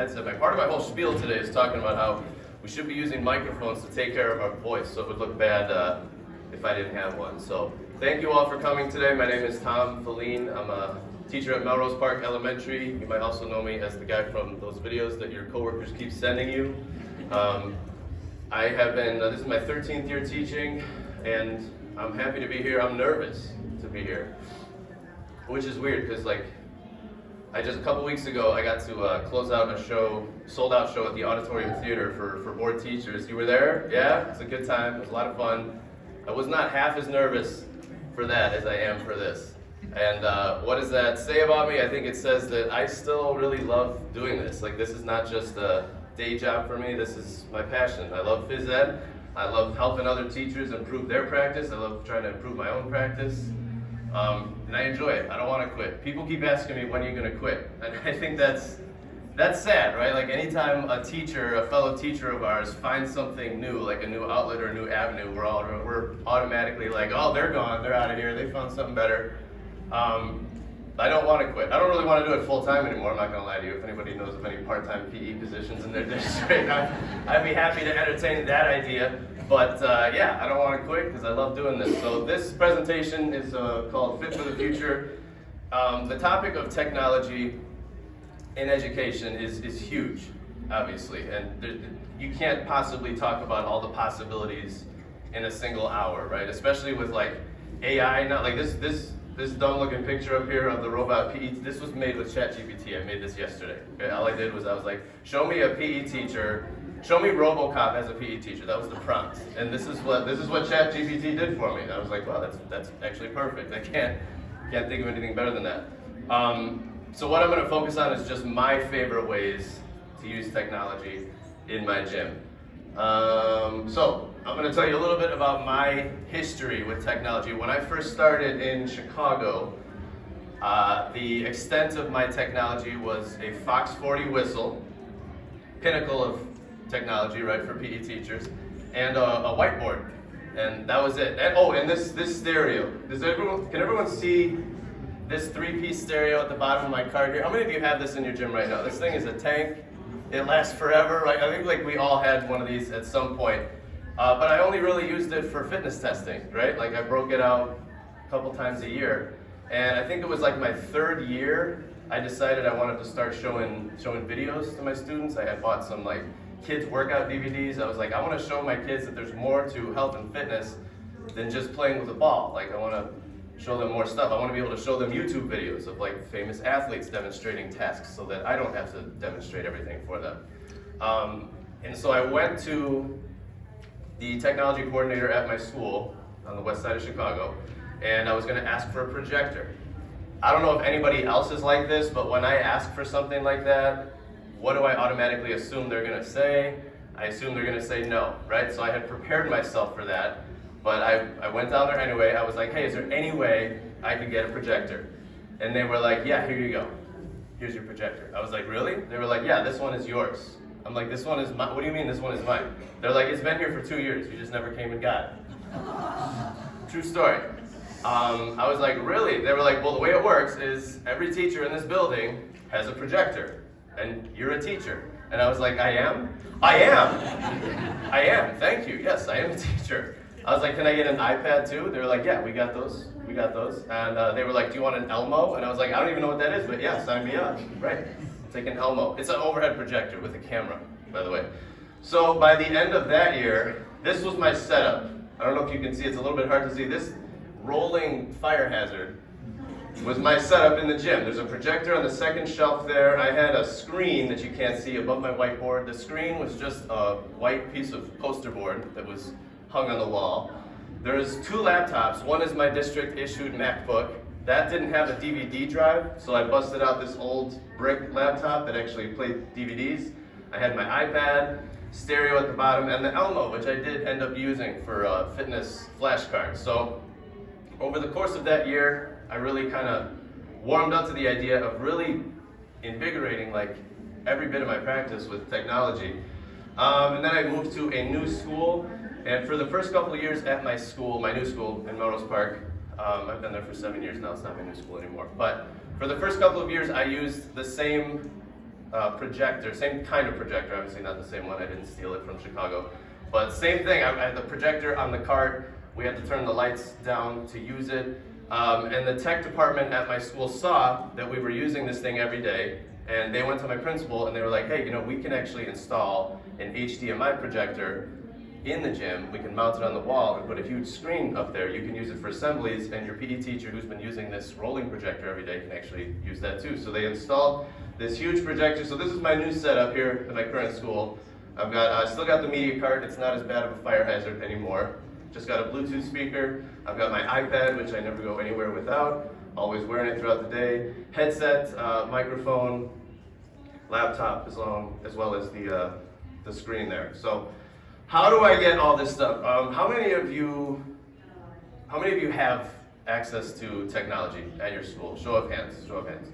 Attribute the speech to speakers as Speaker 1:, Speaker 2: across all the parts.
Speaker 1: Part of my whole spiel today is talking about how we should be using microphones to take care of our voice, so it would look bad if I didn't have one. So thank you all for coming today. My name is Tom Feline. I'm a teacher at Melrose Park Elementary. You might also know me as the guy from those videos that your coworkers keep sending you. I have been, this is my 13th year teaching, and I'm happy to be here. I'm nervous to be here, which is weird because a couple weeks ago, I got to close out a show, sold-out show at the Auditorium Theater for board teachers. You were there? Yeah? It's a good time. It was a lot of fun. I was not half as nervous for that as I am for this. And what does that say about me? I think it says that I still really love doing this. This is not just a day job for me. This is my passion. I love phys ed. I love helping other teachers improve their practice. I love trying to improve my own practice. And I enjoy it. I don't want to quit. People keep asking me, when are you going to quit? And I think that's sad, right? Anytime a teacher, a fellow teacher of ours, finds something new, like a new outlet or a new avenue, we're automatically like, oh, they're gone, they're out of here, they found something better. I don't want to quit. I don't really want to do it full time anymore. I'm not going to lie to you. If anybody knows of any part-time PE positions in their district, I'd be happy to entertain that idea. But yeah, I don't want to quit because I love doing this. So this presentation is called Fit for the Future. The topic of technology in education is huge, obviously, and you can't possibly talk about all the possibilities in a single hour, right? Especially with AI, not this dumb-looking picture up here of the robot PE. This was made with ChatGPT. I made this yesterday. Okay? All I did was I was like, show me a PE teacher. Show me RoboCop as a PE teacher. That was the prompt, and this is what ChatGPT did for me. And I was like, wow, that's actually perfect. I can't think of anything better than that. So what I'm going to focus on is just my favorite ways to use technology in my gym. So I'm going to tell you a little bit about my history with technology. When I first started in Chicago, the extent of my technology was a Fox 40 whistle, pinnacle of technology, right, for PE teachers, and a whiteboard, and that was it. And this stereo. Can everyone see this 3-piece stereo at the bottom of my card here? How many of you have this in your gym right now? This thing is a tank. It lasts forever, right? I think we all had one of these at some point, but I only really used it for fitness testing, right? I broke it out a couple times a year, and I think it was my third year I decided I wanted to start showing videos to my students. I had bought some kids workout DVDs. I was like, I want to show my kids that there's more to health and fitness than just playing with a ball. I want to show them more stuff. I want to be able to show them YouTube videos of famous athletes demonstrating tasks so that I don't have to demonstrate everything for them. And so I went to the technology coordinator at my school on the west side of Chicago, and I was going to ask for a projector. I don't know if anybody else is like this, but when I ask for something like that, what do I automatically assume they're going to say? I assume they're going to say no, right? So I had prepared myself for that, but I went down there anyway. I was like, hey, is there any way I could get a projector? And they were like, yeah, here you go. Here's your projector. I was like, really? They were like, yeah, this one is yours. I'm like, this one is mine? What do you mean this one is mine? They're like, it's been here for 2 years. You just never came and got it. True story. I was like, really? They were like, well, the way it works is every teacher in this building has a projector. And you're a teacher. And I was like, I am? I am, thank you, yes, I am a teacher. I was like, can I get an iPad too? They were like, yeah, we got those. And they were like, do you want an Elmo? And I was like, I don't even know what that is, but yeah, sign me up. Right, take an Elmo. It's an overhead projector with a camera, by the way. So by the end of that year, this was my setup. I don't know if you can see, it's a little bit hard to see. This rolling fire hazard was my setup in the gym. There's a projector on the second shelf there. I had a screen that you can't see above my whiteboard. The screen was just a white piece of poster board that was hung on the wall. There's 2 laptops. One is my district issued MacBook. That didn't have a DVD drive, so I busted out this old brick laptop that actually played DVDs. I had my iPad, stereo at the bottom, and the Elmo, which I did end up using for fitness flashcards. So over the course of that year, I really kind of warmed up to the idea of really invigorating every bit of my practice with technology. And then I moved to a new school, and for the first couple of years at my school, my new school in Melrose Park, I've been there for 7 years now, it's not my new school anymore, but for the first couple of years I used the same projector, same kind of projector, obviously not the same one, I didn't steal it from Chicago, but same thing. I had the projector on the cart, we had to turn the lights down to use it, and the tech department at my school saw that we were using this thing every day, and they went to my principal and they were like, hey, you know, we can actually install an HDMI projector in the gym. We can mount it on the wall and put a huge screen up there. You can use it for assemblies, and your PE teacher who's been using this rolling projector every day can actually use that too. So they installed this huge projector. So this is my new setup here at my current school. I still got the media card. It's not as bad of a fire hazard anymore. Just got a Bluetooth speaker. I've got my iPad, which I never go anywhere without. Always wearing it throughout the day. Headset, microphone, laptop as well as the screen there. So how do I get all this stuff? How many of you have access to technology at your school? Show of hands. Show of hands.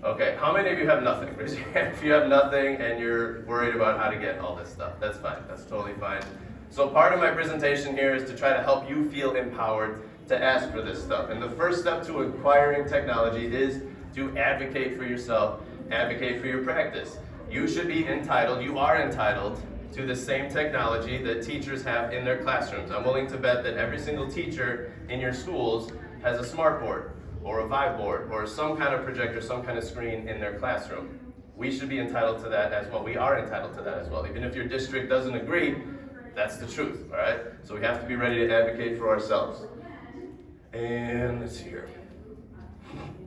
Speaker 1: Okay, how many of you have nothing? Raise your hand if you have nothing and you're worried about how to get all this stuff. That's fine, that's totally fine. So part of my presentation here is to try to help you feel empowered to ask for this stuff. And the first step to acquiring technology is to advocate for yourself, advocate for your practice. You are entitled to the same technology that teachers have in their classrooms. I'm willing to bet that every single teacher in your schools has a smart board, or a Vive board, or some kind of projector, some kind of screen in their classroom. We should be entitled to that as well. We are entitled to that as well. Even if your district doesn't agree, that's the truth, all right? So we have to be ready to advocate for ourselves. And let's see here.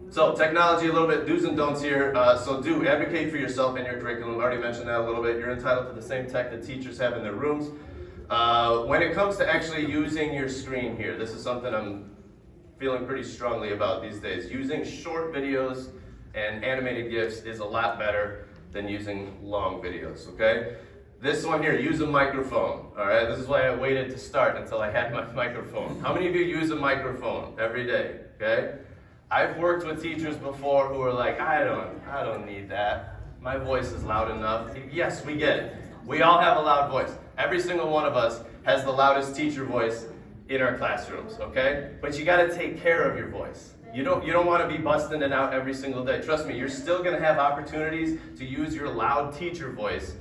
Speaker 1: So technology, a little bit do's and don'ts here. So advocate for yourself and your curriculum. I already mentioned that a little bit. You're entitled to the same tech that teachers have in their rooms. When it comes to actually using your screen here, this is something I'm feeling pretty strongly about these days. Using short videos and animated GIFs is a lot better than using long videos, okay? This one here, use a microphone, all right? This is why I waited to start until I had my microphone. How many of you use a microphone every day, okay? I've worked with teachers before who are like, I don't need that. My voice is loud enough. Yes, we get it. We all have a loud voice. Every single one of us has the loudest teacher voice in our classrooms, okay? But you gotta take care of your voice. You don't wanna be busting it out every single day. Trust me, you're still gonna have opportunities to use your loud teacher voice.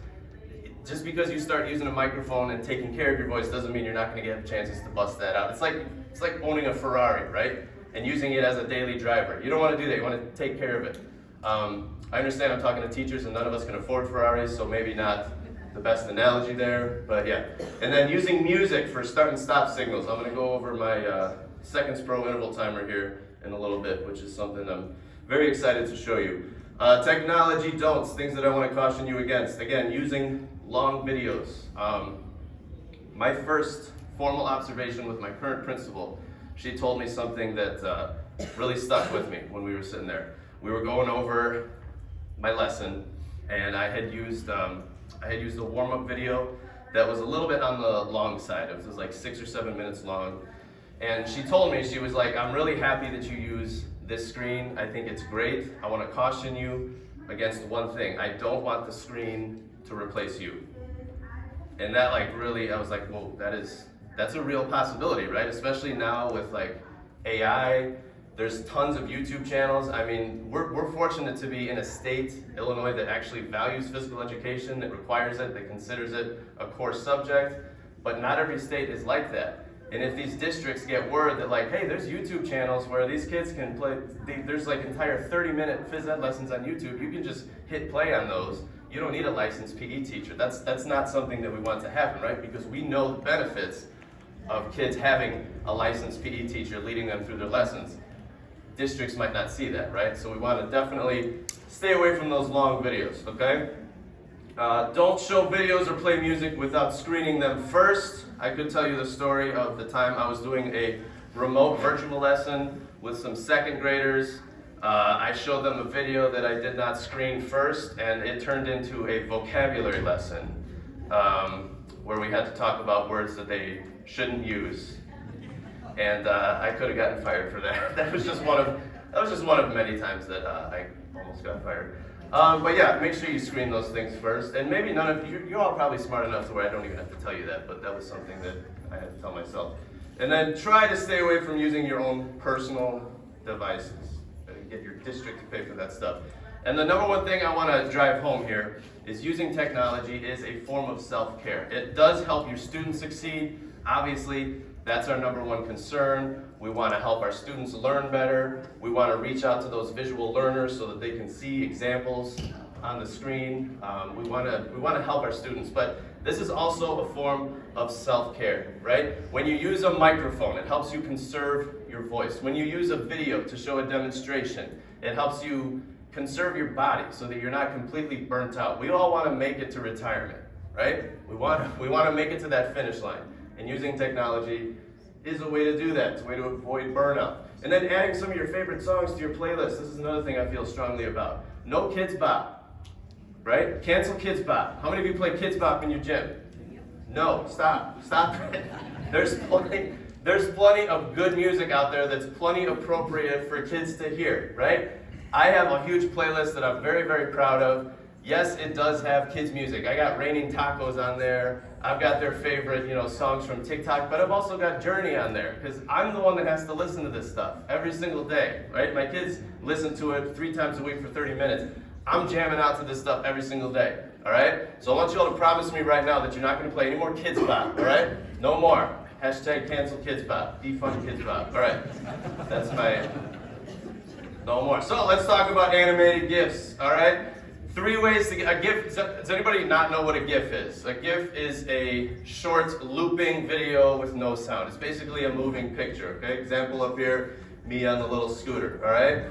Speaker 1: Just because you start using a microphone and taking care of your voice doesn't mean you're not gonna get chances to bust that out. It's like owning a Ferrari, right? And using it as a daily driver. You don't wanna do that, you wanna take care of it. I understand I'm talking to teachers and none of us can afford Ferraris, so maybe not the best analogy there, but yeah. And then using music for start and stop signals. I'm gonna go over my seconds pro interval timer here in a little bit, which is something I'm very excited to show you. Technology don'ts, things that I wanna caution you against. Again, using long videos. My first formal observation with my current principal, she told me something that really stuck with me when we were sitting there. We were going over my lesson, and I had used a warm-up video that was a little bit on the long side. It was like 6 or 7 minutes long. And she told me, she was like, I'm really happy that you use this screen. I think it's great. I want to caution you against one thing. I don't want the screen to replace you. And that really, I was like, well, that's a real possibility, right? Especially now with AI. There's tons of YouTube channels. I mean, we're fortunate to be in a state, Illinois, that actually values physical education, that requires it, that considers it a core subject, but not every state is like that. And if these districts get word that hey, there's YouTube channels where these kids can play, there's entire 30-minute phys ed lessons on YouTube, you can just hit play on those. You don't need a licensed PE teacher. That's not something that we want to happen, right? Because we know the benefits of kids having a licensed PE teacher leading them through their lessons. Districts might not see that, right? So we want to definitely stay away from those long videos, okay? Don't show videos or play music without screening them first. I could tell you the story of the time I was doing a remote virtual lesson with some second graders. I showed them a video that I did not screen first, and it turned into a vocabulary lesson where we had to talk about words that they shouldn't use. And I could have gotten fired for that. That was just one of many times that I almost got fired. But yeah, make sure you screen those things first. And maybe none of you're all probably smart enough to where I don't even have to tell you that, but that was something that I had to tell myself. And then try to stay away from using your own personal devices. Get your district to pay for that stuff. And the number one thing I want to drive home here is using technology is a form of self-care. It does help your students succeed. Obviously, that's our number one concern. We want to help our students learn better. We want to reach out to those visual learners so that they can see examples on the screen. We want to help our students, but this is also a form of self-care, right? When you use a microphone, it helps you conserve your voice. When you use a video to show a demonstration, it helps you conserve your body so that you're not completely burnt out. We all want to make it to retirement, right? We want to make it to that finish line. And using technology is a way to do that. It's a way to avoid burnout. And then adding some of your favorite songs to your playlist. This is another thing I feel strongly about. No Kids Bop, right? Cancel Kids Bop. How many of you play Kids Bop in your gym? No, stop it. There's plenty of good music out there that's plenty appropriate for kids to hear, right? I have a huge playlist that I'm very, very proud of. Yes, it does have kids music. I got Raining Tacos on there. I've got their favorite, songs from TikTok, but I've also got Journey on there because I'm the one that has to listen to this stuff every single day, right? My kids listen to it 3 times a week for 30 minutes. I'm jamming out to this stuff every single day, all right? So I want you all to promise me right now that you're not going to play any more Kids Bop, all right? No more. Hashtag cancel Kids Bop. Defund Kids Bop. All right. That's my... No more. So let's talk about animated GIFs, all right? 3 ways to get a GIF. Does anybody not know what a GIF is? A GIF is a short looping video with no sound. It's basically a moving picture, okay? Example up here, me on the little scooter, all right?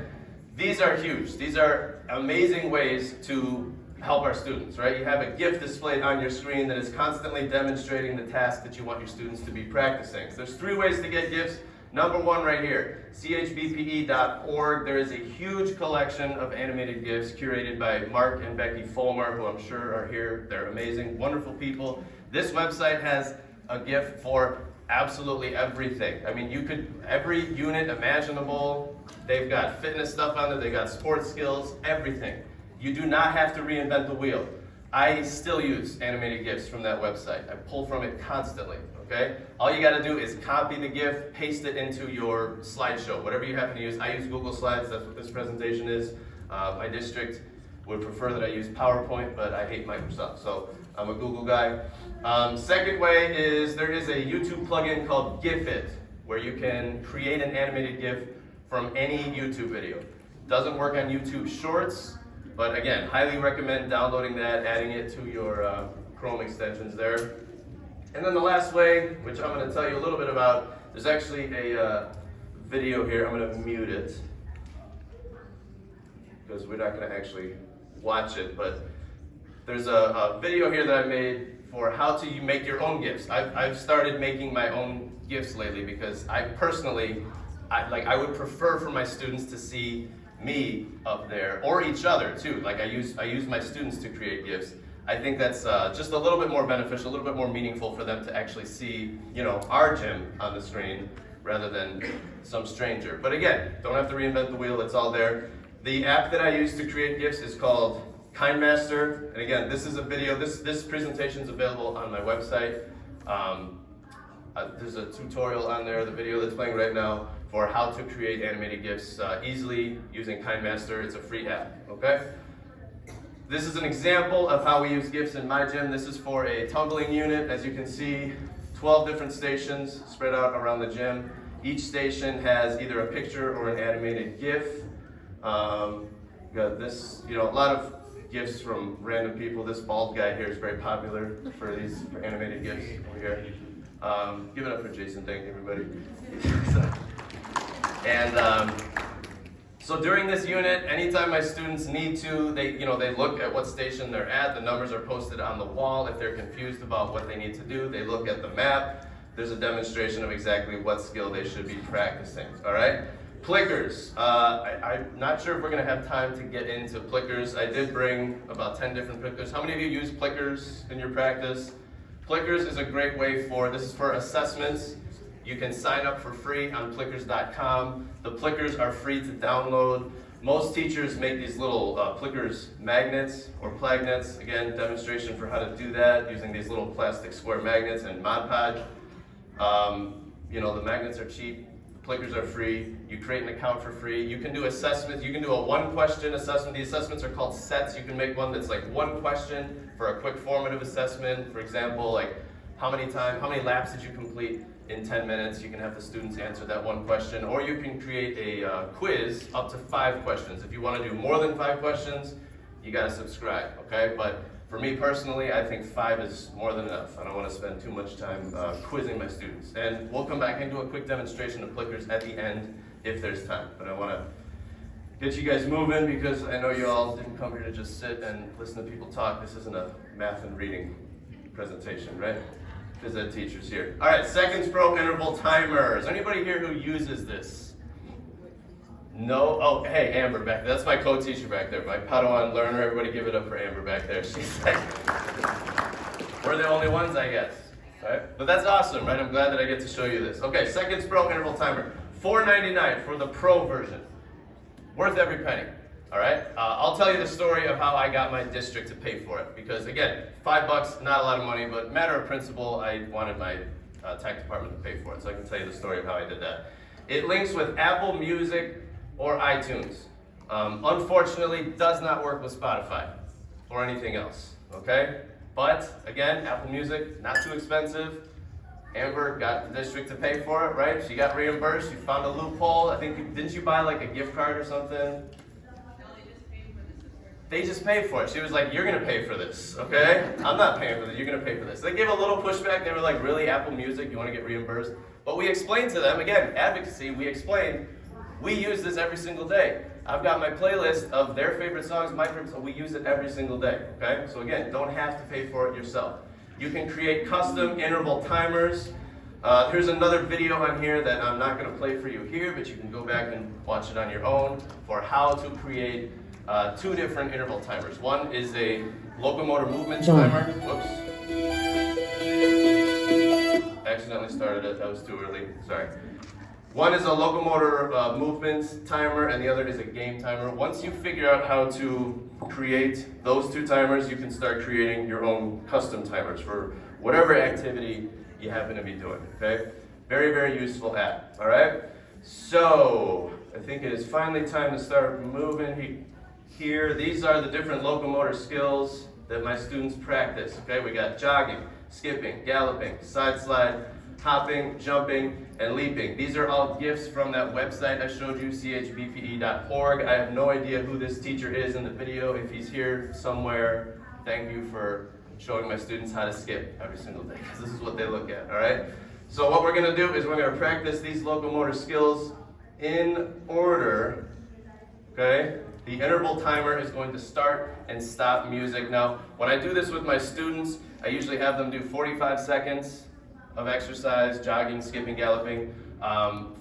Speaker 1: These are huge. These are amazing ways to help our students, right? You have a GIF displayed on your screen that is constantly demonstrating the task that you want your students to be practicing. So there's 3 ways to get GIFs. Number 1 right here, chbpe.org. There is a huge collection of animated GIFs curated by Mark and Becky Fulmer, who I'm sure are here. They're amazing, wonderful people. This website has a GIF for absolutely everything. I mean, every unit imaginable. They've got fitness stuff on there, they've got sports skills, everything. You do not have to reinvent the wheel. I still use animated GIFs from that website. I pull from it constantly, okay? All you gotta do is copy the GIF, paste it into your slideshow, whatever you happen to use. I use Google Slides, that's what this presentation is. My district would prefer that I use PowerPoint, but I hate Microsoft, so I'm a Google guy. Second way is there is a YouTube plugin called GIFit, where you can create an animated GIF from any YouTube video. Doesn't work on YouTube Shorts, but again, highly recommend downloading that, adding it to your Chrome extensions there. And then the last way, which I'm going to tell you a little bit about, there's actually a video here. I'm going to mute it because we're not going to actually watch it, but there's a video here that I made for how to make your own GIFs. I've started making my own GIFs lately because I personally, I would prefer for my students to see me up there, or each other too. Like I use my students to create GIFs. I think that's just a little bit more beneficial, a little bit more meaningful for them to actually see, our gym on the screen rather than some stranger. But again, don't have to reinvent the wheel, it's all there. The app that I use to create GIFs is called KindMaster. And again, this is a video, this presentation is available on my website. There's a tutorial on there, the video that's playing right now, for how to create animated GIFs easily using KindMaster. It's a free app, okay? This is an example of how we use GIFs in my gym. This is for a tumbling unit. As you can see, 12 different stations spread out around the gym. Each station has either a picture or an animated GIF. Got this, a lot of GIFs from random people. This bald guy here is very popular for animated GIFs over here. Give it up for Jason, thank you everybody. So during this unit, anytime my students need to, they look at what station they're at. The numbers are posted on the wall. If they're confused about what they need to do, they look at the map. There's a demonstration of exactly what skill they should be practicing, all right? Plickers. I'm not sure if we're going to have time to get into plickers. I did bring about 10 different plickers. How many of you use plickers in your practice? Plickers is a great way this is for assessments. You can sign up for free on plickers.com. The plickers are free to download. Most teachers make these little plickers magnets or plagnets. Again, demonstration for how to do that using these little plastic square magnets and Mod Podge. The magnets are cheap. clickers are free. You create an account for free. You can do assessments. You can do a one-question assessment. The assessments are called sets. You can make one that's like one question for a quick formative assessment. For example, like how many laps did you complete in 10 minutes? You can have the students answer that one question. Or you can create a quiz up to 5 questions. If you want to do more than 5 questions, you got to subscribe, okay? But for me personally, I think 5 is more than enough. I don't want to spend too much time quizzing my students. And we'll come back and do a quick demonstration of clickers at the end if there's time. But I want to get you guys moving because I know you all didn't come here to just sit and listen to people talk. This isn't a math and reading presentation, right? Phys ed teachers here. All right, seconds pro interval timer. Is anybody here who uses this? No? Oh, hey, Amber back there. That's my co-teacher back there, my Padawan learner. Everybody give it up for Amber back there. She's like, we're the only ones, I guess. Right? But that's awesome, right? I'm glad that I get to show you this. Okay, seconds pro interval timer. $4.99 for the pro version. Worth every penny. All right? I'll tell you the story of how I got my district to pay for it. Because again, $5, not a lot of money, but matter of principle, I wanted my tech department to pay for it. So I can tell you the story of how I did that. It links with Apple Music or iTunes. Unfortunately, does not work with Spotify or anything else, okay? But again, Apple Music, not too expensive. Amber got the district to pay for it, right? She got reimbursed, you found a loophole. I think, didn't you buy like a gift card or something? They just paid for it. She was like, you're gonna pay for this, okay? I'm not paying for this, you're gonna pay for this. They gave a little pushback. They were like, really, Apple Music, you wanna get reimbursed? But we explained to them, again, advocacy, we explained, we use this every single day. I've got my playlist of their favorite songs, my favorite songs. We use it every single day, okay? So again, don't have to pay for it yourself. You can create custom interval timers. Here's another video on here that I'm not gonna play for you here, but you can go back and watch it on your own for how to create 2 different interval timers. One is a locomotor movement timer. Whoops. Accidentally started it, that was too early, sorry. One is a locomotor movement timer and the other is a game timer. Once you figure out how to create those 2 timers, you can start creating your own custom timers for whatever activity you happen to be doing, okay? Very, very useful app, all right? So, I think it is finally time to start moving here. These are the different locomotor skills that my students practice, okay? We got jogging, skipping, galloping, side slide, hopping, jumping, and leaping. These are all gifts from that website I showed you, chbpe.org. I have no idea who this teacher is in the video. If he's here somewhere, thank you for showing my students how to skip every single day, because this is what they look at, all right? So what we're gonna do is we're gonna practice these locomotor skills in order, okay? The interval timer is going to start and stop music. Now, when I do this with my students, I usually have them do 45 seconds of exercise, jogging, skipping, galloping.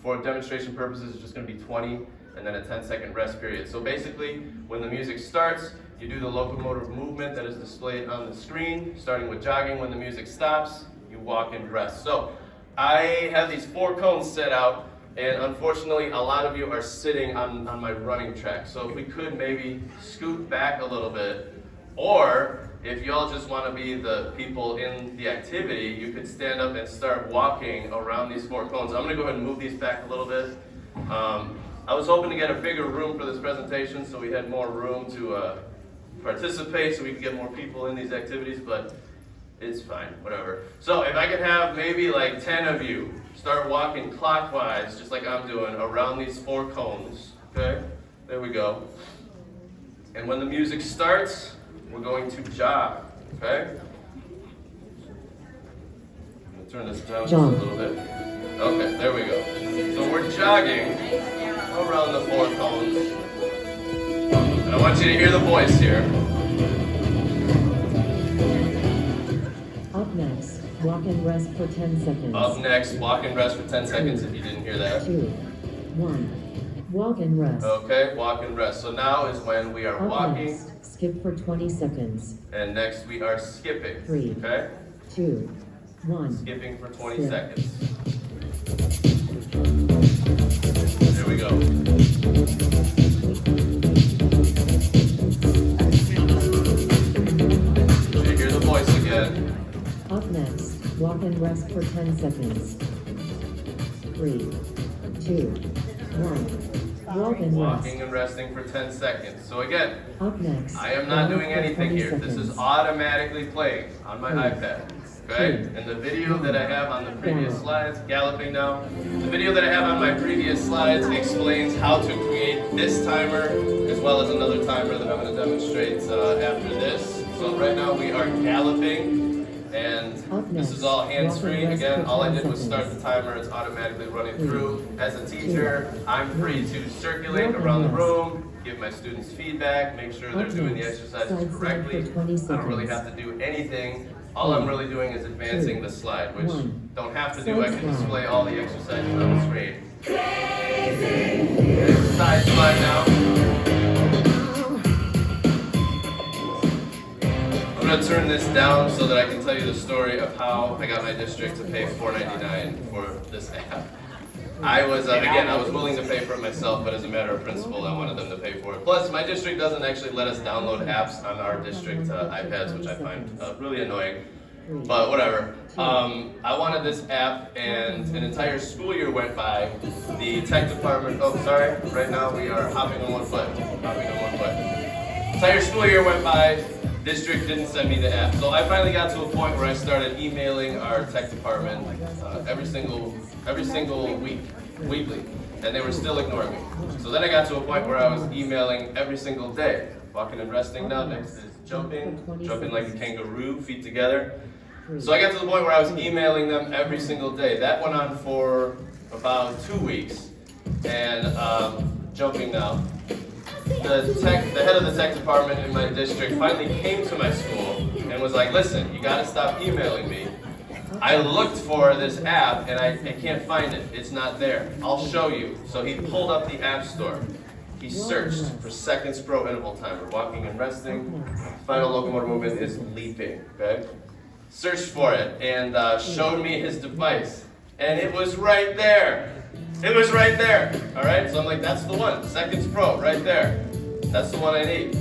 Speaker 1: For demonstration purposes, it's just gonna be 20 and then a 10-second rest period. So basically, when the music starts, you do the locomotive movement that is displayed on the screen, starting with jogging. When the music stops, you walk and rest. So I have these 4 cones set out, and unfortunately, a lot of you are sitting on my running track. So if we could maybe scoot back a little bit, or if y'all just want to be the people in the activity, you could stand up and start walking around these 4 cones. I'm going to go ahead and move these back a little bit. I was hoping to get a bigger room for this presentation so we had more room to participate, so we could get more people in these activities, but it's fine, whatever. So if I could have maybe like 10 of you start walking clockwise, just like I'm doing, around these 4 cones, okay? There we go. And when the music starts, we're going to jog, okay? I'm going to turn this down just a little bit. Okay, there we go. So we're jogging around the 4 cones. And I want you to hear the voice here.
Speaker 2: Up next, walk and rest for 10 seconds.
Speaker 1: Up next, walk and rest for 10 seconds if you didn't hear that.
Speaker 2: 2, 1, walk and rest.
Speaker 1: Okay, walk and rest. So now is when we are walking.
Speaker 2: Next, skip for 20 seconds.
Speaker 1: And next we are skipping.
Speaker 2: 3,
Speaker 1: okay?
Speaker 2: 2, 1.
Speaker 1: Skipping for 20
Speaker 2: skip.
Speaker 1: seconds. There we go. You hear the voice again.
Speaker 2: Up next, walk and rest for 10 seconds. 3, 2, 1. Walk and
Speaker 1: Walking
Speaker 2: rest.
Speaker 1: and resting for 10 seconds. So again,
Speaker 2: Up next.
Speaker 1: I am not
Speaker 2: walk
Speaker 1: doing
Speaker 2: for
Speaker 1: anything
Speaker 2: 20
Speaker 1: here. This is
Speaker 2: seconds.
Speaker 1: automatically playing on my
Speaker 2: 3,
Speaker 1: iPad. Okay?
Speaker 2: 2,
Speaker 1: And the video that I have on the previous
Speaker 2: Gallop.
Speaker 1: slides, galloping now, the video that I have on my previous slides explains how to create this timer as well as another timer that I'm going to demonstrate after this. So right now we are galloping, and
Speaker 2: Up
Speaker 1: this
Speaker 2: next,
Speaker 1: is all
Speaker 2: walk
Speaker 1: hands-free.
Speaker 2: and rest
Speaker 1: Again,
Speaker 2: for
Speaker 1: all I
Speaker 2: 10
Speaker 1: did was start
Speaker 2: seconds.
Speaker 1: the timer. It's automatically running
Speaker 2: 3,
Speaker 1: through. As a teacher, I'm free to circulate
Speaker 2: Walk and
Speaker 1: around the
Speaker 2: rest.
Speaker 1: room, give my students feedback, make sure they're
Speaker 2: Up
Speaker 1: doing the
Speaker 2: next,
Speaker 1: exercises
Speaker 2: side
Speaker 1: correctly.
Speaker 2: for 20
Speaker 1: I don't really
Speaker 2: seconds.
Speaker 1: have to do anything. All I'm really doing is advancing the slide, which
Speaker 2: 1.
Speaker 1: don't have to do. I can
Speaker 2: Side slide.
Speaker 1: display all the exercises on the screen. There's the side slide now. I'm going to turn this down so that I can tell you the story of how I got my district to pay $4.99 for this app. I was willing to pay for it myself, but as a matter of principle, I wanted them to pay for it. Plus, my district doesn't actually let us download apps on our district iPads, which I find really annoying. But whatever. I wanted this app, and an entire school year went by. The tech department, oh, sorry, right now we are hopping on one foot. Entire school year went by. District didn't send me the app. So I finally got to a point where I started emailing our tech department every single week, weekly, and they were still ignoring me. So then I got to a point where I was emailing every single day. Walking and resting now, next is jumping like a kangaroo, feet together. So I got to the point where I was emailing them every single day. That went on for about 2 weeks, and jumping now. The head of the tech department in my district finally came to my school and was like, listen, you gotta stop emailing me. I looked for this app and I can't find it. It's not there. I'll show you. So he pulled up the app store. He searched for seconds pro interval timer, walking and resting. Final locomotor movement is leaping, okay? Searched for it and showed me his device. And it was right there. It was right there, all right? So I'm like, that's the one, Seconds Pro, right there. That's the one I need.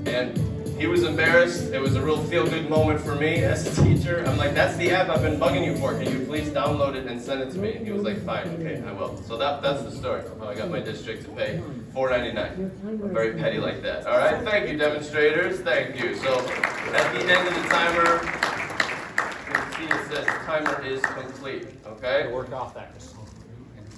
Speaker 1: And he was embarrassed. It was a real feel-good moment for me as a teacher. I'm like, that's the app I've been bugging you for. Can you please download it and send it to me? And he was like, fine, okay, I will. So that's the story of how I got my district to pay $4.99. I'm very petty like that. All right, thank you, demonstrators, thank you. So at the end of the timer, you can see it says timer is complete, okay?
Speaker 3: Work off that.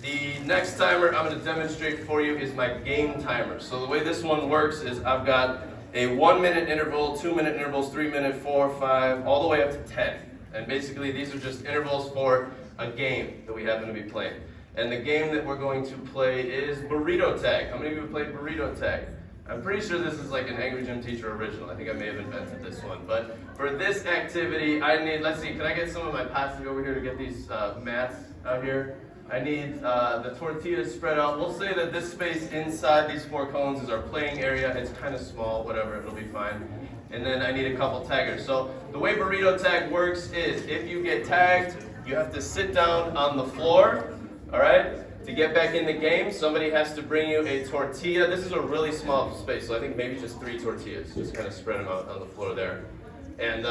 Speaker 1: The next timer I'm going to demonstrate for you is my game timer. So the way this one works is I've got a 1-minute interval, 2-minute intervals, 3-minute, 4, 5, all the way up to 10. And basically these are just intervals for a game that we happen to be playing. And the game that we're going to play is Burrito Tag. How many of you have played Burrito Tag? I'm pretty sure this is like an Angry Gym Teacher original. I think I may have invented this one. But for this activity, I need, let's see, can I get some of my posse over here to get these mats out here? I need the tortillas spread out. We'll say that this space inside these 4 cones is our playing area. It's kind of small, whatever, it'll be fine. And then I need a couple taggers. So the way burrito tag works is if you get tagged, you have to sit down on the floor, all right? To get back in the game, somebody has to bring you a tortilla. This is a really small space, so I think maybe just 3 tortillas. Just kind of spread them out on the floor there. And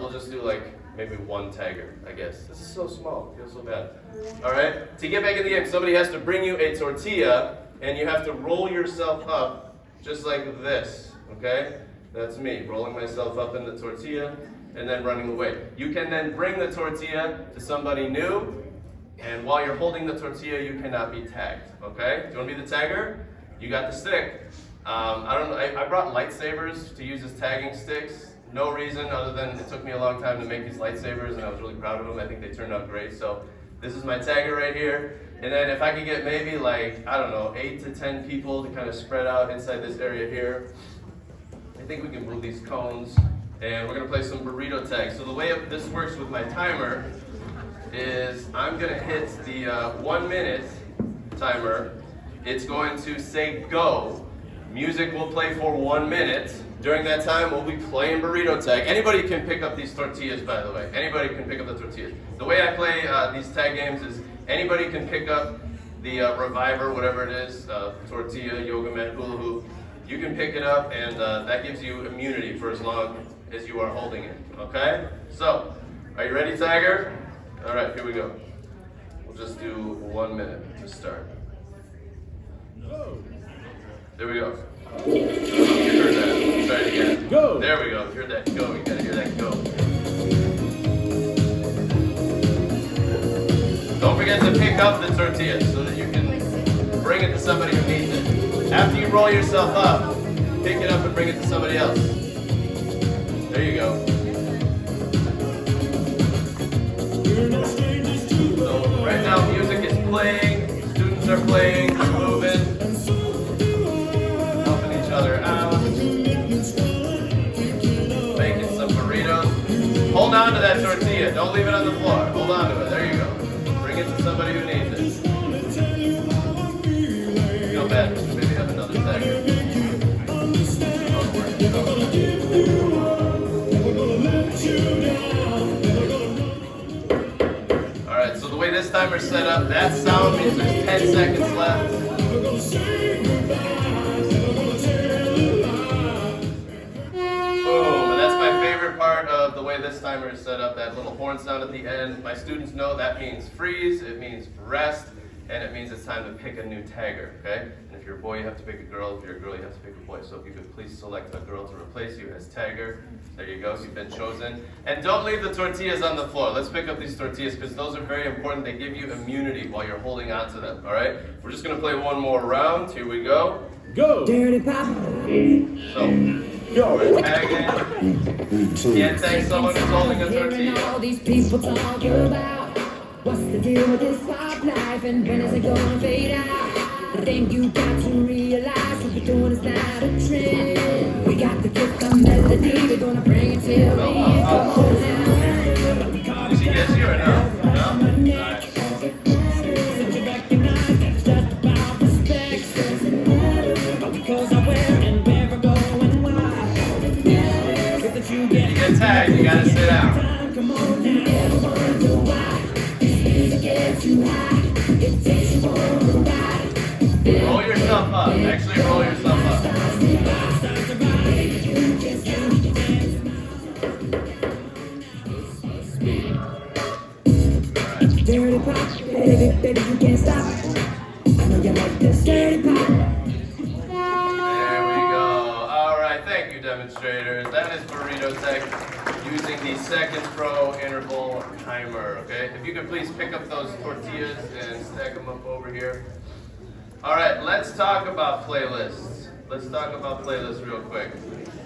Speaker 1: we'll just do like maybe 1 tagger, I guess. This is so small, it feels so bad. All right, to get back in the game, somebody has to bring you a tortilla, and you have to roll yourself up just like this, okay? That's me, rolling myself up in the tortilla, and then running away. You can then bring the tortilla to somebody new, and while you're holding the tortilla, you cannot be tagged, okay? Do you want to be the tagger? You got the stick. I brought lightsabers to use as tagging sticks. No reason other than it took me a long time to make these lightsabers, and I was really proud of them. I think they turned out great. So this is my tagger right here. And then if I could get maybe like, I don't know, 8 to 10 people to kind of spread out inside this area here, I think we can move these cones. And we're going to play some burrito tag. So the way this works with my timer is I'm going to hit the 1-minute timer. It's going to say go. Music will play for 1 minute. During that time, we'll be playing burrito tag. Anybody can pick up these tortillas, by the way. Anybody can pick up the tortillas. The way I play these tag games is anybody can pick up the reviver, whatever it is, tortilla, yoga mat, hula hoop. You can pick it up, and that gives you immunity for as long as you are holding it, okay? So, are you ready, Tiger? All right, here we go. We'll just do 1 minute to start. There we go. You heard that. Let's try it again.
Speaker 3: Go.
Speaker 1: There we go. You heard that go. You gotta hear that go. Don't forget to pick up the tortilla so that you can bring it to somebody who needs it. After you roll yourself up, pick it up and bring it to somebody else. There you go. So right now music is playing, students are playing, they're moving, helping each other out, making some burritos. Hold on to that tortilla, don't leave it on the floor. Hold on to it, there you go. Bring it to somebody who needs it. Feel bad, maybe have another tag. Alright, so the way this timer's set up, that sound means there's 10 seconds left. Boom, and that's my favorite part of the way this timer is set up, that little horn sound at the end. My students know that means freeze, it means rest, and it means it's time to pick a new tagger, okay? And if you're a boy, you have to pick a girl. If you're a girl, you have to pick a boy. So if you could please select a girl to replace you as tagger. There you go, you've been chosen. And don't leave the tortillas on the floor. Let's pick up these tortillas because those are very important. They give you immunity while you're holding on to them, all right? We're just gonna play one more round. Here we go.
Speaker 3: Go.
Speaker 2: Dirty Pop.
Speaker 1: So, we're tagging. Can't tag someone who's holding a
Speaker 2: Hearing all
Speaker 1: tortilla.
Speaker 2: these people talk about what's the deal with this pop life and when is it gonna fade out? The thing you got to realize what we're doing is not a trend. We got the gift of melody, we're gonna bring it till the end. Come on now.
Speaker 1: Did she get you or no? No? Alright. You get tagged, you gotta sit down. Roll yourself up. Actually, roll yourself up.
Speaker 2: Dirty Pop, baby, you can't stop. I know you like this dirty pop.
Speaker 1: There we go. All right, thank you, demonstrators. That is Burrito Tech using the Seconds Pro interval timer, okay? If you could please pick up those tortillas and stack them up over here. All right, let's talk about playlists. Let's talk about playlists real quick.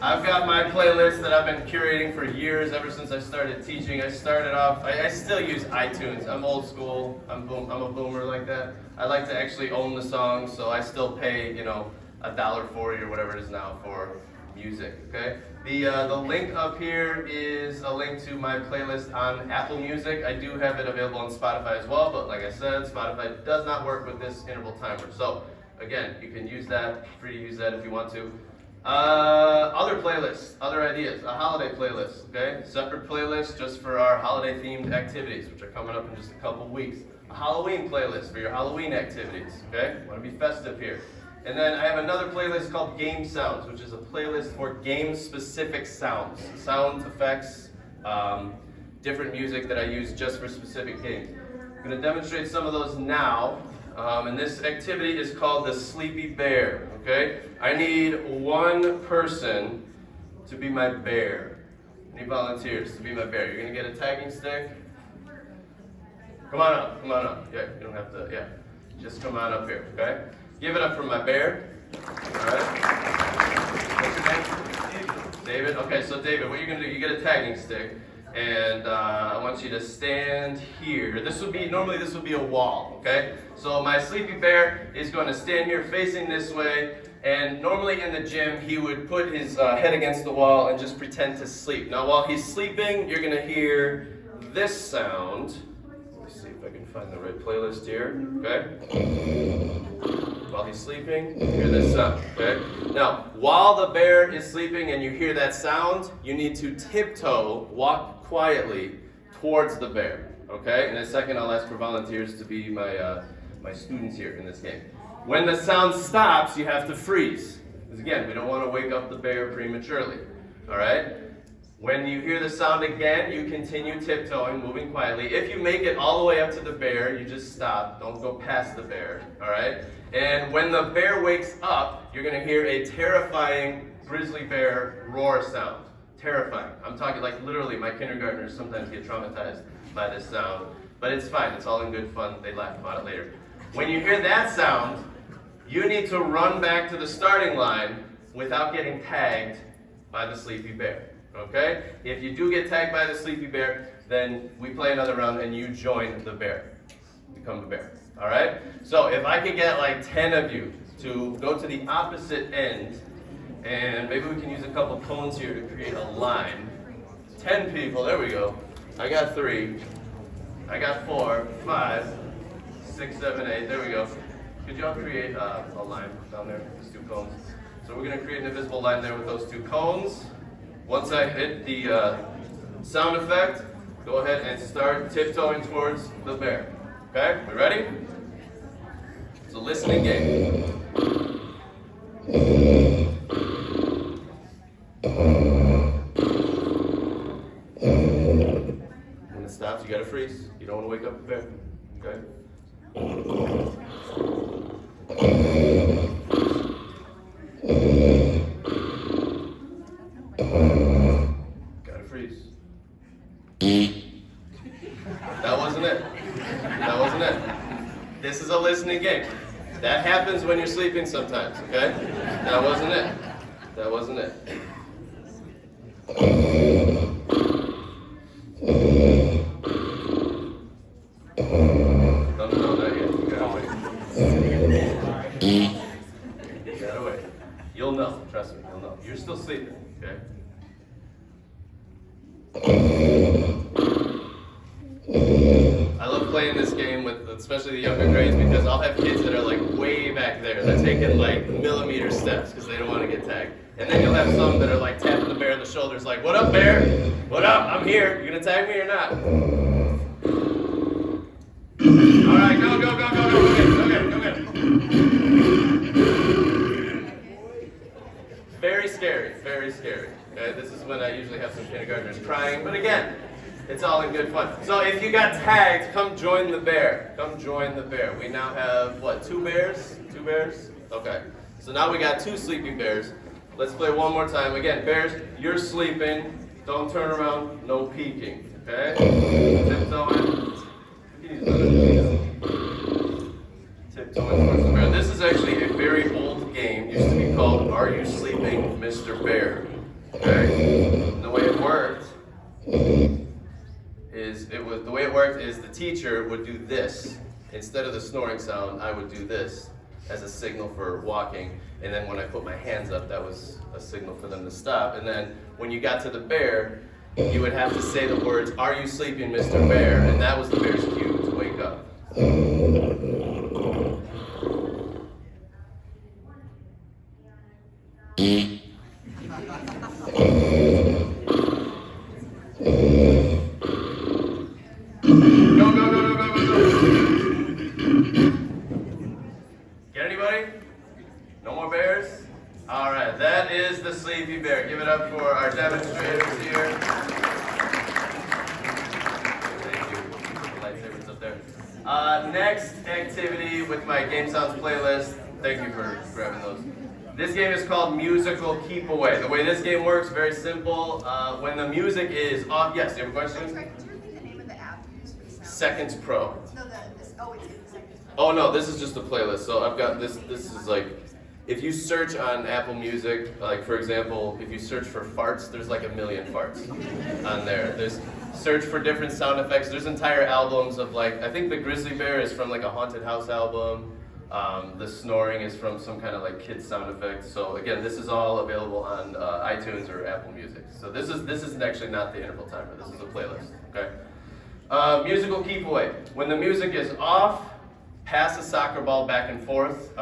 Speaker 1: I've got my playlist that I've been curating for years, ever since I started teaching. I started off, I still use iTunes. I'm old school, I'm a boomer like that. I like to actually own the songs, so I still pay, you know, $1.40 or whatever it is now for music, okay? The link up here is a link to my playlist on Apple Music. I do have it available on Spotify as well, but like I said, Spotify does not work with this interval timer. So again, you can use that, free to use that if you want to. Other playlists, other ideas, a holiday playlist, okay? Separate playlist just for our holiday themed activities, which are coming up in just a couple weeks. A Halloween playlist for your Halloween activities, okay? Want to be festive here. And then I have another playlist called Game Sounds, which is a playlist for game-specific sounds, sound effects, different music that I use just for specific games. I'm going to demonstrate some of those now, and this activity is called the Sleepy Bear, okay? I need one person to be my bear. I need volunteers to be my bear. You're going to get a tagging stick. Come on up, come on up. Yeah, you don't have to, yeah. Just come on up here, okay? Give it up for my bear. All right. What's your name? David. Okay, so David, what you're gonna do? You get a tagging stick, and I want you to stand here. Normally this would be a wall. Okay. So my sleepy bear is going to stand here facing this way, and normally in the gym he would put his head against the wall and just pretend to sleep. Now while he's sleeping, you're gonna hear this sound. Let's see if I can find the right playlist here. Okay. While he's sleeping, you hear this sound, okay? Now, while the bear is sleeping and you hear that sound, you need to tiptoe, walk quietly towards the bear, okay? In a second, I'll ask for volunteers to be my students here in this game. When the sound stops, you have to freeze. Because again, we don't want to wake up the bear prematurely, all right? When you hear the sound again, you continue tiptoeing, moving quietly. If you make it all the way up to the bear, you just stop. Don't go past the bear, all right? And when the bear wakes up, you're going to hear a terrifying grizzly bear roar sound. Terrifying. I'm talking like literally, my kindergartners sometimes get traumatized by this sound. But it's fine. It's all in good fun. They laugh about it later. When you hear that sound, you need to run back to the starting line without getting tagged by the sleepy bear. Okay? If you do get tagged by the sleepy bear, then we play another round and you join the bear. Become the bear. Alright? So if I could get like 10 of you to go to the opposite end, and maybe we can use a couple cones here to create a line. 10 people, there we go. I got 3. I got 4, 5, 6, 7, 8, there we go. Could y'all create a line down there, these 2 cones? So we're going to create an invisible line there with those 2 cones. Once I hit the sound effect, go ahead and start tiptoeing towards the bear. Okay, we ready? It's a listening game. When it stops, you gotta freeze. You don't want to wake up the bear. Okay? Gotta freeze. That wasn't it. That wasn't it. This is a listening game. That happens when you're sleeping sometimes, okay? That wasn't it. That wasn't it. No, not yet. You gotta wait. You gotta wait. You'll know. Trust me, you'll know. You're still sleeping, okay? I love playing this game with especially the younger grades because I'll have kids that are like way back there. They're taking like millimeter steps because they don't want to get tagged. And then you'll have some that are like tapping the bear on the shoulders like, "What up, bear? What up? I'm here. You gonna tag me or not?" All right, go. Go get it. Very scary, very scary. Okay? This is when I usually have some kindergartners crying, but again, it's all in good fun. So if you got tagged, come join the bear. Come join the bear. We now have, what, 2 bears? 2 bears? Okay. So now we got 2 sleeping bears. Let's play one more time. Again, bears, you're sleeping. Don't turn around. No peeking. Okay? Tiptoeing. Tiptoeing towards the bear. This is actually a very old game. It used to be called Are You Sleeping, Mr. Bear? Okay? And the way it worked is the teacher would do this. Instead of the snoring sound, I would do this as a signal for walking. And then when I put my hands up, that was a signal for them to stop. And then when you got to the bear, you would have to say the words, "Are you sleeping, Mr. Bear?" And that was the bear's cue to wake up. Get anybody? No more bears? All right, that is the sleepy bear. Give it up for our demonstrators here. Thank you. Lightsabers up there. Next activity with my Game Sounds playlist. Thank you for grabbing those. This game is called Musical Keep Away. The way this game works, very simple. When the music is off, yes, you have a question?
Speaker 3: Could you repeat the name of the app you used for the sound?
Speaker 1: Seconds Pro.
Speaker 3: No, it's Seconds Pro.
Speaker 1: Oh no, this is just a playlist. So I've got this is like, if you search on Apple Music, like for example, if you search for farts, there's like 1 million farts on there. There's search for different sound effects. There's entire albums of like, I think the grizzly bear is from like a haunted house album. The snoring is from some kind of like kids sound effect. So again, this is all available on iTunes or Apple Music. So this is actually not the interval timer. This is a playlist. Okay. Musical keep away. When the music is off, pass a soccer ball back and forth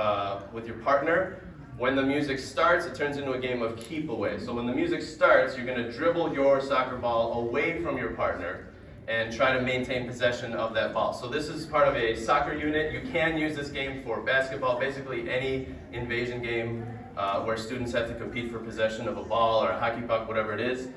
Speaker 1: with your partner. When the music starts, it turns into a game of keep away. So when the music starts, you're going to dribble your soccer ball away from your partner and try to maintain possession of that ball. So this is part of a soccer unit. You can use this game for basketball, basically any invasion game where students have to compete for possession of a ball or a hockey puck, whatever it is.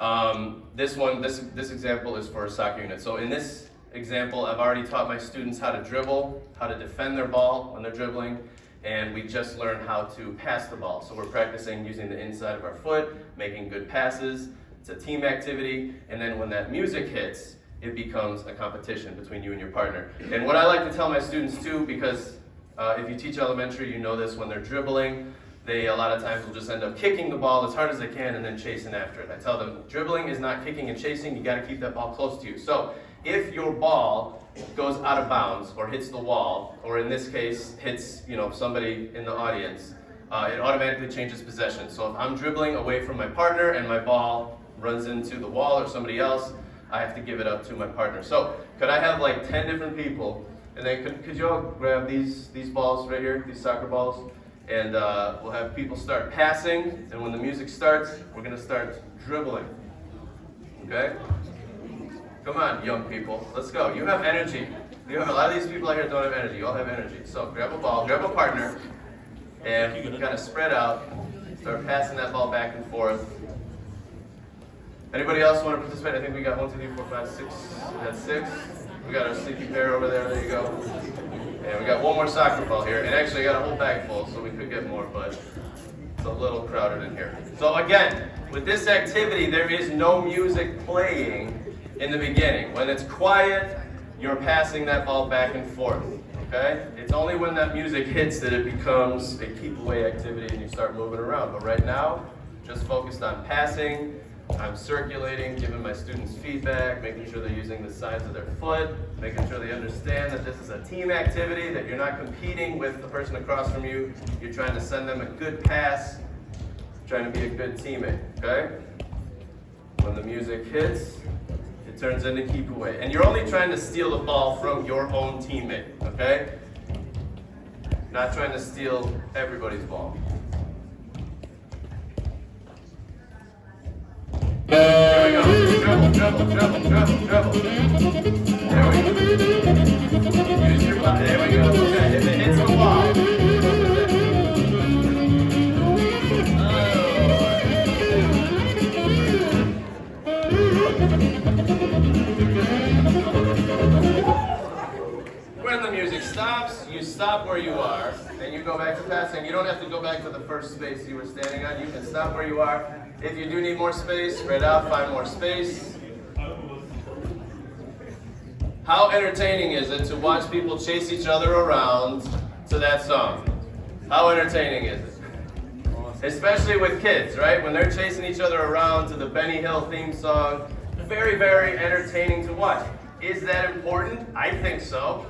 Speaker 1: This example is for a soccer unit. So in this example, I've already taught my students how to dribble, how to defend their ball when they're dribbling, and we just learned how to pass the ball. So we're practicing using the inside of our foot, making good passes. It's a team activity, and then when that music hits, it becomes a competition between you and your partner. And what I like to tell my students too, because if you teach elementary, you know this, when they're dribbling, they a lot of times will just end up kicking the ball as hard as they can and then chasing after it. I tell them, dribbling is not kicking and chasing, you gotta keep that ball close to you. So if your ball goes out of bounds or hits the wall, or in this case, hits somebody in the audience, it automatically changes possession. So if I'm dribbling away from my partner and my ball runs into the wall or somebody else, I have to give it up to my partner. So could I have like 10 different people, and then could you all grab these balls right here, these soccer balls, and we'll have people start passing, and when the music starts, we're gonna start dribbling, okay? Come on, young people, let's go. You have energy. A lot of these people out here don't have energy. You all have energy. So grab a ball, grab a partner, and you kind of spread out, start passing that ball back and forth. Anybody else want to participate? I think we got 1, 2, 3, 4, 5, 6. That's 6. We got our sleepy pair over there. There you go. And we got one more soccer ball here. And actually, I got a whole bag full, so we could get more, but it's a little crowded in here. So again, with this activity, there is no music playing in the beginning. When it's quiet, you're passing that ball back and forth. Okay? It's only when that music hits that it becomes a keep away activity and you start moving around. But right now, just focused on passing. I'm circulating, giving my students feedback, making sure they're using the sides of their foot, making sure they understand that this is a team activity, that you're not competing with the person across from you. You're trying to send them a good pass, trying to be a good teammate, okay? When the music hits, it turns into keep away. And you're only trying to steal the ball from your own teammate, okay? Not trying to steal everybody's ball. There we go. Dribble. There we go. Use your body. There we go. Okay. If it hits the wall. When the music stops, you stop where you are, and you go back to passing. You don't have to go back to the first space you were standing on. You can stop where you are. If you do need more space, spread out, find more space. How entertaining is it to watch people chase each other around to that song? How entertaining is it? Especially with kids, right? When they're chasing each other around to the Benny Hill theme song, very, very entertaining to watch. Is that important? I think so.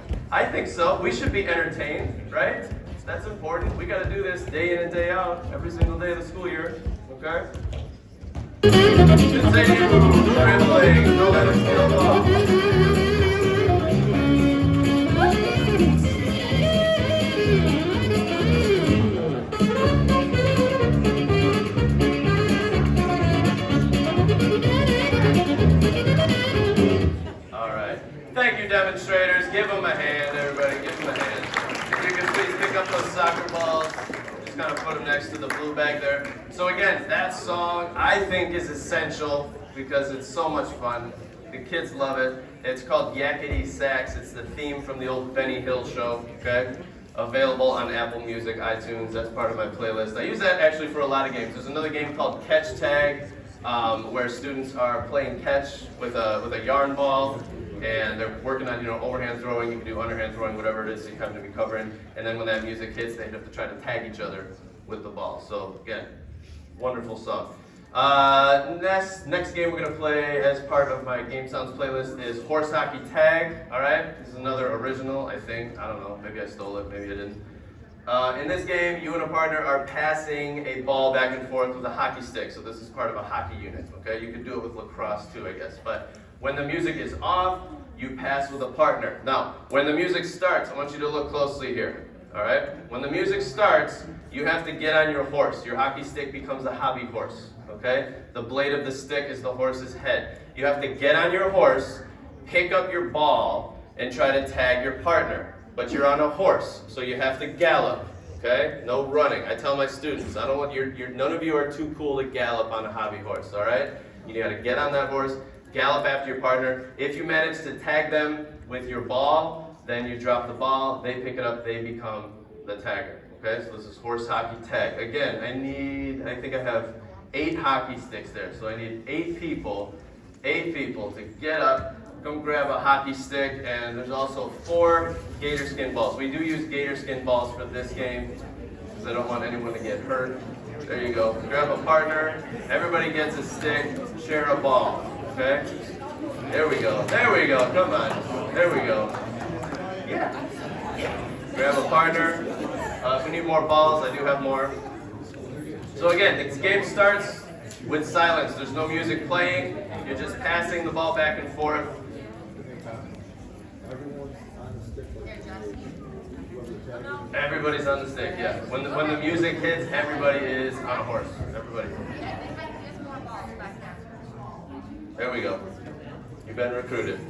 Speaker 1: We should be entertained, right? That's important. We got to do this day in and day out, every single day of the school year, okay? Continue dribbling. Don't let it steal the ball. All right. Thank you, demonstrators. Give them a hand, everybody. Give them a hand. If you can please pick up those soccer balls. Just kind of put them next to the blue bag there. So again, that song I think is essential because it's so much fun. The kids love it. It's called Yakety Sax. It's the theme from the old Benny Hill show, okay? Available on Apple Music, iTunes. That's part of my playlist. I use that actually for a lot of games. There's another game called Catch Tag where students are playing catch with a yarn ball. And they're working on, overhand throwing. You can do underhand throwing, whatever it is you happen to be covering. And then when that music hits, they have to try to tag each other with the ball. So again, wonderful song. Next game we're gonna play as part of my Game Sounds playlist is Horse Hockey Tag. All right, this is another original, I think. I don't know, maybe I stole it, maybe I didn't. In this game, you and a partner are passing a ball back and forth with a hockey stick. So this is part of a hockey unit. Okay, you could do it with lacrosse too, I guess. But when the music is off, you pass with a partner. Now, when the music starts, I want you to look closely here, all right? When the music starts, you have to get on your horse. Your hockey stick becomes a hobby horse, okay? The blade of the stick is the horse's head. You have to get on your horse, pick up your ball, and try to tag your partner. But you're on a horse, so you have to gallop, okay? No running. I tell my students, I don't want none of you are too cool to gallop on a hobby horse, all right? You got to get on that horse, gallop after your partner. If you manage to tag them with your ball, then you drop the ball, they pick it up, they become the tagger. Okay, so this is horse hockey tag. Again, I think I have 8 hockey sticks there. So I need 8 people to get up, come grab a hockey stick, and there's also 4 gator skin balls. We do use gator skin balls for this game because I don't want anyone to get hurt. There you go. Grab a partner. Everybody gets a stick. Share a ball. Okay? There we go. There we go. Come on. There we go. Yeah. Grab a partner. If we need more balls, I do have more. So again, the game starts with silence. There's no music playing. You're just passing the ball back and forth. Everybody's on the stick, yeah. When the music hits, everybody is on a horse. Everybody. There we go. You've been recruited.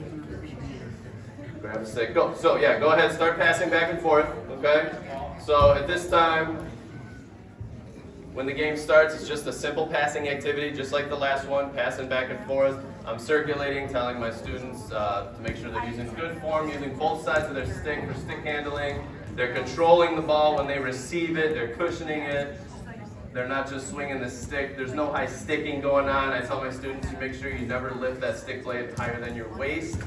Speaker 1: Grab a stick. Go. So yeah, go ahead. Start passing back and forth. Okay. So at this time, when the game starts, it's just a simple passing activity, just like the last one, passing back and forth. I'm circulating, telling my students to make sure they're using good form, using both sides of their stick for stick handling. They're controlling the ball when they receive it. They're cushioning it. They're not just swinging the stick. There's no high sticking going on. I tell my students to make sure you never lift that stick blade higher than your waist.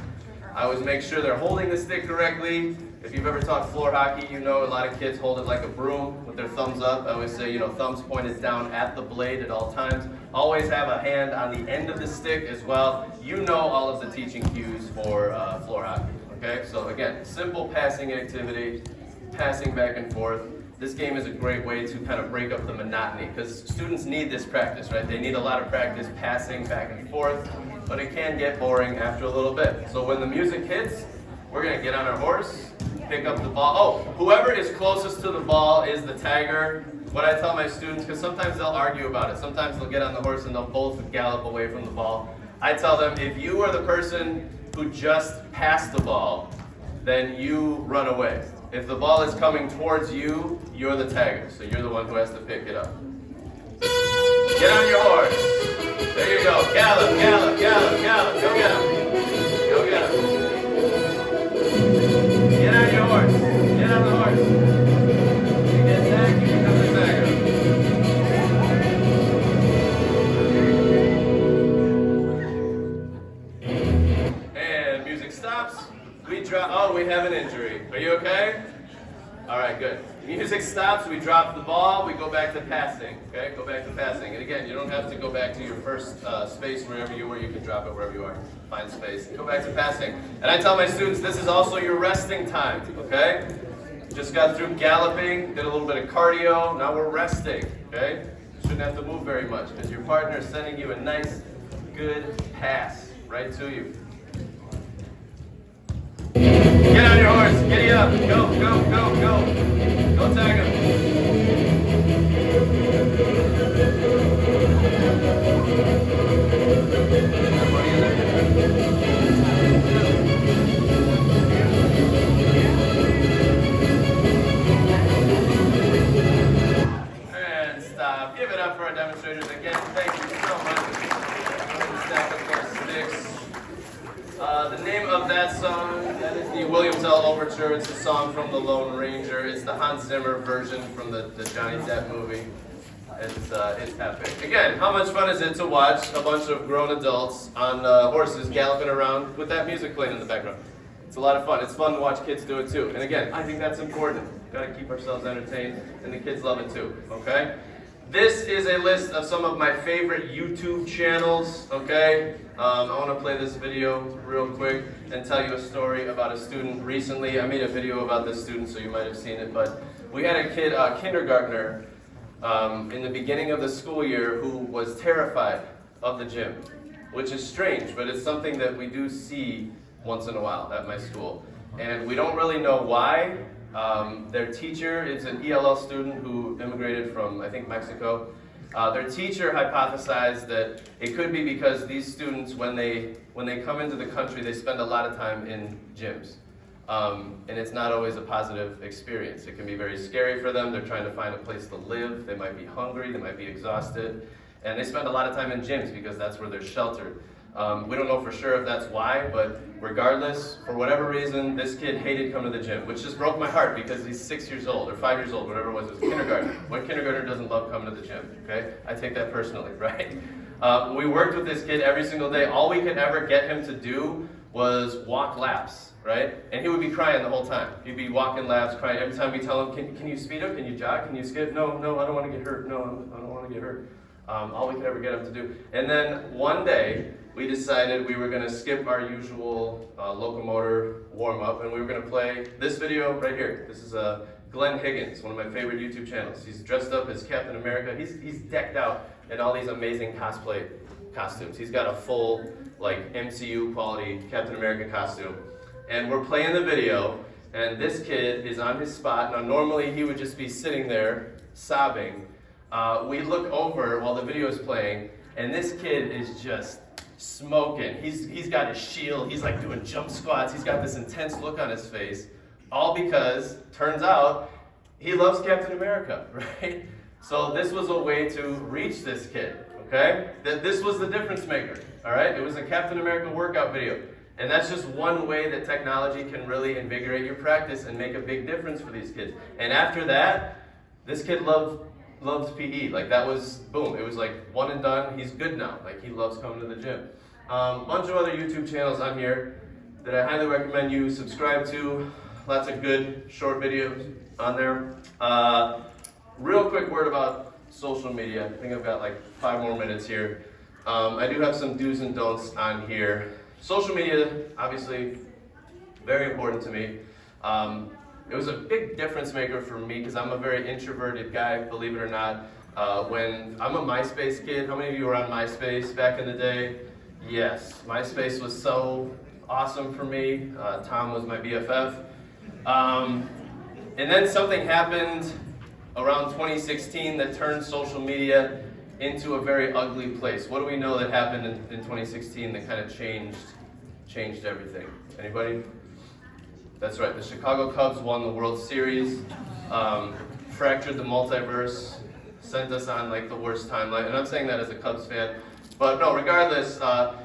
Speaker 1: I always make sure they're holding the stick correctly. If you've ever taught floor hockey, you know a lot of kids hold it like a broom with their thumbs up. I always say, thumbs pointed down at the blade at all times. Always have a hand on the end of the stick as well. You know all of the teaching cues for floor hockey. Okay, so again, simple passing activity, passing back and forth. This game is a great way to kind of break up the monotony because students need this practice, right? They need a lot of practice passing back and forth, but it can get boring after a little bit. So when the music hits, we're gonna get on our horse, pick up the ball. Oh, whoever is closest to the ball is the tagger. What I tell my students, because sometimes they'll argue about it. Sometimes they'll get on the horse and they'll both gallop away from the ball. I tell them, if you are the person who just passed the ball, then you run away. If the ball is coming towards you, you're the tagger, so you're the one who has to pick it up. Get on your horse. There you go. Gallop, gallop, gallop, gallop. Go get him. Go get him. Get on your horse. Get on the horse. You get tagged, you become the tagger. And music stops. We drop. Oh, we have an injury. Are you okay? All right, good. Music stops. We drop the ball. We go back to passing. Okay, go back to passing. And again, you don't have to go back to your first space wherever you were. You can drop it wherever you are. Find space. Go back to passing. And I tell my students this is also your resting time. Okay. Just got through galloping. Did a little bit of cardio. Now we're resting. Okay. You shouldn't have to move very much because your partner is sending you a nice, good pass right to you. Get on your horse, giddy up, go, go, go, go. Go tag him. And stop. Give it up for our demonstrators again. Thank you so much. Stack up our sticks. The name of that song, that is the William Tell Overture. It's a song from The Lone Ranger. It's the Hans Zimmer version from the Johnny Depp movie. It's epic. Again, how much fun is it to watch a bunch of grown adults on horses galloping around with that music playing in the background? It's a lot of fun. It's fun to watch kids do it too. And again, I think that's important. Got to keep ourselves entertained, and the kids love it too. Okay? This is a list of some of my favorite YouTube channels, okay? I want to play this video real quick and tell you a story about a student recently. I made a video about this student, so you might have seen it, but we had a kid, a kindergartner, in the beginning of the school year who was terrified of the gym, which is strange, but it's something that we do see once in a while at my school. And we don't really know why. Their teacher is an ELL student who immigrated from, I think, Mexico. Their teacher hypothesized that it could be because these students, when they come into the country, they spend a lot of time in gyms. And it's not always a positive experience. It can be very scary for them. They're trying to find a place to live. They might be hungry. They might be exhausted. And they spend a lot of time in gyms because that's where they're sheltered. We don't know for sure if that's why, but regardless, for whatever reason, this kid hated coming to the gym, which just broke my heart because he's 6 years old or 5 years old, whatever it was kindergarten. What kindergartner doesn't love coming to the gym, okay? I take that personally, right? We worked with this kid every single day. All we could ever get him to do was walk laps, right? And he would be crying the whole time. He'd be walking laps, crying. Every time we tell him, can you speed up? Can you jog? Can you skip? No, I don't want to get hurt. No, I don't want to get hurt. All we could ever get him to do. And then one day, we decided we were going to skip our usual locomotor warm-up, and we were going to play this video right here. This is Glenn Higgins, one of my favorite YouTube channels. He's dressed up as Captain America. He's decked out in all these amazing cosplay costumes. He's got a full, like, MCU quality Captain America costume. And we're playing the video, and this kid is on his spot. Now, normally he would just be sitting there sobbing. We look over while the video is playing, and this kid is just smoking. He's got his shield. He's like doing jump squats. He's got this intense look on his face, all because turns out he loves Captain America, right? So this was a way to reach this kid, okay? This was the difference maker, all right? It was a Captain America workout video. And that's just one way that technology can really invigorate your practice and make a big difference for these kids. And after that, this kid loves PE. Like, that was, boom, it was like one and done. He's good now. Like, he loves coming to the gym. Bunch of other YouTube channels on here that I highly recommend you subscribe to. Lots of good short videos on there. Real quick word about social media. I think I've got like 5 more minutes here. I do have some do's and don'ts on here. Social media, obviously, very important to me. It was a big difference maker for me because I'm a very introverted guy, believe it or not. When I'm a MySpace kid, how many of you were on MySpace back in the day? Yes, MySpace was so awesome for me. Tom was my BFF. And then something happened around 2016 that turned social media into a very ugly place. What do we know that happened in 2016 that kind of changed everything? Anybody? That's right, the Chicago Cubs won the World Series, fractured the multiverse, sent us on like the worst timeline, and I'm saying that as a Cubs fan, but no, regardless,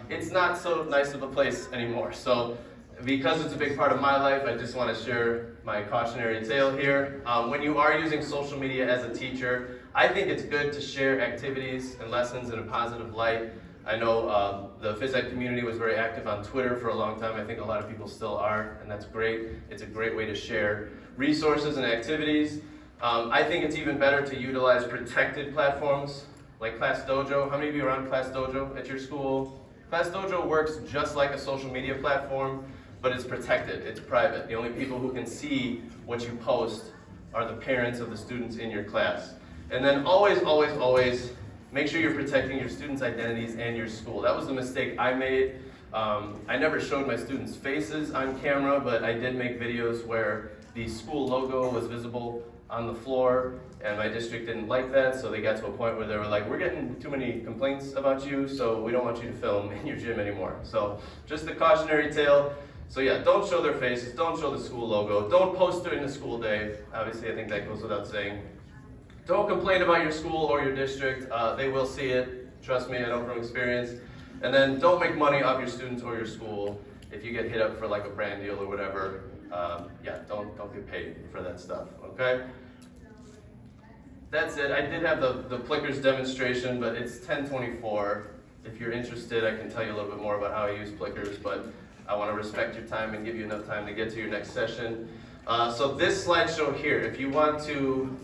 Speaker 1: it's not so nice of a place anymore. So because it's a big part of my life, I just want to share my cautionary tale here. When you are using social media as a teacher, I think it's good to share activities and lessons in a positive light. I know the phys ed community was very active on Twitter for a long time. I think a lot of people still are, and that's great. It's a great way to share resources and activities. I think it's even better to utilize protected platforms like Class Dojo. How many of you are on Class Dojo at your school? Class Dojo works just like a social media platform, but it's protected, it's private. The only people who can see what you post are the parents of the students in your class. And then always, always, always, make sure you're protecting your students' identities and your school. That was the mistake I made. I never showed my students' faces on camera, but I did make videos where the school logo was visible on the floor, and my district didn't like that, so they got to a point where they were like, we're getting too many complaints about you, so we don't want you to film in your gym anymore. So just a cautionary tale. So yeah, don't show their faces, don't show the school logo, don't post during the school day. Obviously, I think that goes without saying. Don't complain about your school or your district. They will see it. Trust me, I know from experience. And then don't make money off your students or your school. If you get hit up for like a brand deal or whatever, yeah, don't get paid for that stuff, okay? That's it. I did have the Plickers demonstration, but it's 10:24. If you're interested, I can tell you a little bit more about how I use Plickers, but I want to respect your time and give you enough time to get to your next session. So this slideshow here, if you want to,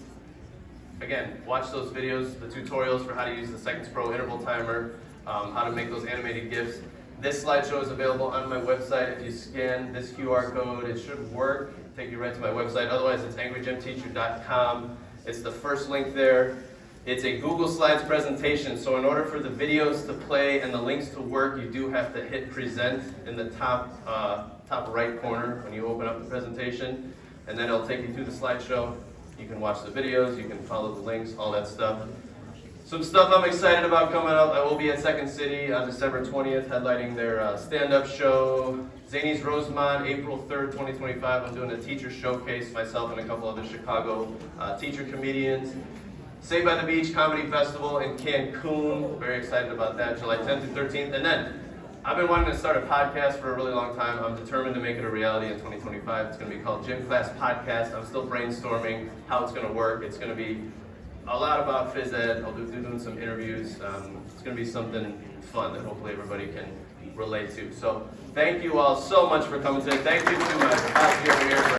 Speaker 1: again, watch those videos, the tutorials for how to use the Seconds Pro interval timer, how to make those animated GIFs. This slideshow is available on my website. If you scan this QR code, it should work, take you right to my website. Otherwise, it's angrygymteacher.com. It's the first link there. It's a Google Slides presentation, so in order for the videos to play and the links to work, you do have to hit present in the top right corner when you open up the presentation, and then it'll take you through the slideshow. You can watch the videos, you can follow the links, all that stuff. Some stuff I'm excited about coming up. I will be at Second City on December 20th, headlining their stand-up show. Zany's Rosemont, April 3rd, 2025. I'm doing a teacher showcase, myself and a couple other Chicago teacher comedians. Say by the Beach Comedy Festival in Cancun. Very excited about that, July 10th through 13th. And then, I've been wanting to start a podcast for a really long time. I'm determined to make it a reality in 2025. It's going to be called Gym Class Podcast. I'm still brainstorming how it's going to work. It's going to be a lot about phys ed. I'll be doing some interviews. It's going to be something fun that hopefully everybody can relate to. So thank you all so much for coming today. Thank you to my class here.